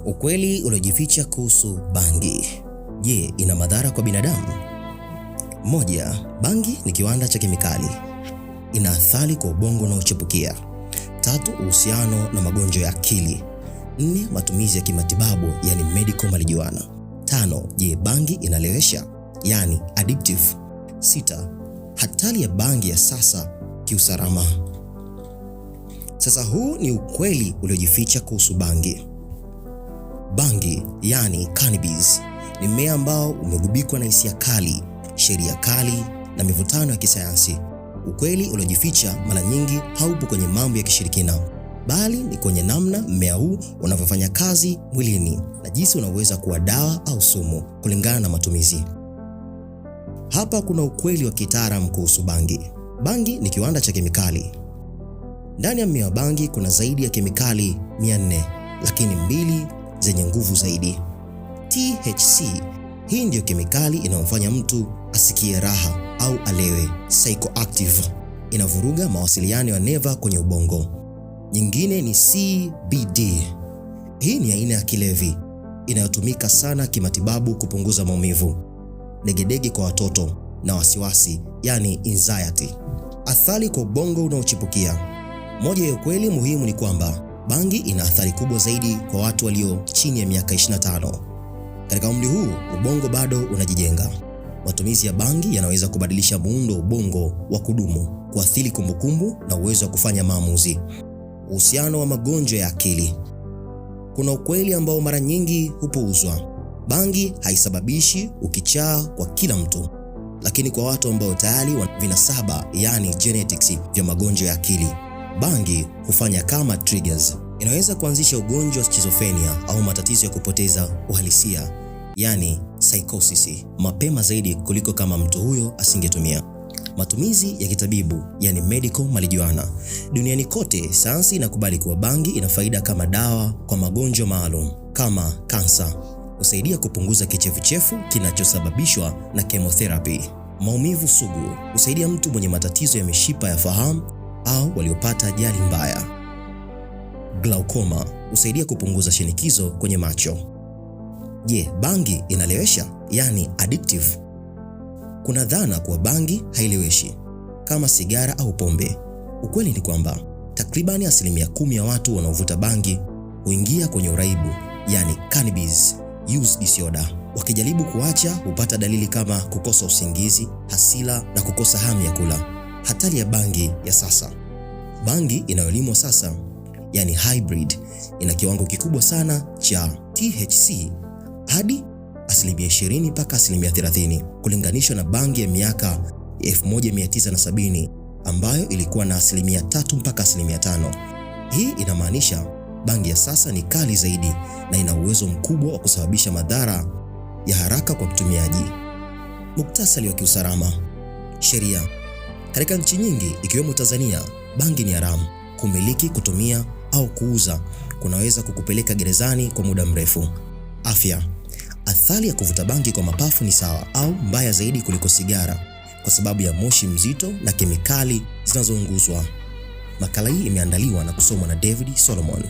Ukweli uliojificha kuhusu bangi. Je, ina madhara kwa binadamu? Moja, bangi ni kiwanda cha kemikali. Ina athari kwa ubongo unaochipukia. 3, uhusiano na magonjwa ya akili. 4, matumizi ya kimatibabu yani medical marijuana. 5, je, bangi inalewesha yani addictive. 6, hatari ya bangi ya sasa kiusalama. Sasa huu ni ukweli uliojificha kuhusu bangi. Bangi yani cannabis ni mmea ambao umegubikwa na hisia kali, sheria kali na mivutano ya kisayansi. Ukweli uliojificha mara nyingi haupo kwenye mambo ya kishirikina, bali ni kwenye namna mmea huu unavyofanya kazi mwilini na jinsi unaweza kuwa dawa au sumu kulingana na matumizi. Hapa kuna ukweli wa kitaalamu kuhusu bangi. Bangi ni kiwanda cha kemikali. Ndani ya mmea wa bangi kuna zaidi ya kemikali 400, lakini 2 zenye nguvu zaidi. THC, hii ndiyo kemikali inayomfanya mtu asikie raha au alewe, psychoactive, inavuruga mawasiliano ya neva kwenye ubongo. Nyingine ni CBD. Hii ni aina ya kilevi inayotumika sana kimatibabu kupunguza maumivu, degedege kwa watoto na wasiwasi yani anxiety. Athari kwa ubongo unaochipukia. Moja ya ukweli muhimu ni kwamba bangi ina athari kubwa zaidi kwa watu walio chini ya miaka 25. Katika umri huu ubongo bado unajijenga. Matumizi ya bangi yanaweza kubadilisha muundo wa ubongo wa kudumu, kuathiri kumbukumbu na uwezo wa kufanya maamuzi. Uhusiano wa magonjwa ya akili. Kuna ukweli ambao mara nyingi hupuuzwa. Bangi haisababishi ukichaa kwa kila mtu, lakini kwa watu ambao tayari wana vinasaba yani genetics vya magonjwa ya akili, bangi hufanya kama triggers. Inaweza kuanzisha ugonjwa wa schizophrenia au matatizo ya kupoteza uhalisia yani psychosis mapema zaidi kuliko kama mtu huyo asingetumia. Matumizi ya kitabibu yani medical marijuana. Duniani kote sayansi inakubali kuwa bangi ina faida kama dawa kwa magonjwa maalum kama kansa. Husaidia kupunguza kichefuchefu kinachosababishwa na chemotherapy. Maumivu sugu. Husaidia mtu mwenye matatizo ya mishipa ya fahamu au waliopata ajali mbaya. Glaucoma. Husaidia kupunguza shinikizo kwenye macho. Je, bangi inalewesha yani addictive? Kuna dhana kuwa bangi haileweshi kama sigara au pombe. Ukweli ni kwamba takribani 10% ya watu wanaovuta bangi huingia kwenye uraibu yani cannabis use disorder. Wakijaribu kuacha hupata dalili kama kukosa usingizi, hasira na kukosa hamu ya kula. Hatari ya bangi ya sasa. Bangi inayolimwa sasa yani hybrid ina kiwango kikubwa sana cha THC hadi 20% mpaka 30% kulinganishwa na bangi ya miaka 1970 ambayo ilikuwa na 3% mpaka 5%. Hii inamaanisha bangi ya sasa ni kali zaidi na ina uwezo mkubwa wa kusababisha madhara ya haraka kwa mtumiaji. Muktasari wa kiusalama. Sheria. Katika nchi nyingi ikiwemo Tanzania, bangi ni haramu. Kumiliki, kutumia au kuuza kunaweza kukupeleka gerezani kwa muda mrefu. Afya. Athari ya kuvuta bangi kwa mapafu ni sawa au mbaya zaidi kuliko sigara kwa sababu ya moshi mzito na kemikali zinazounguzwa. Makala hii imeandaliwa na kusomwa na David Solomon.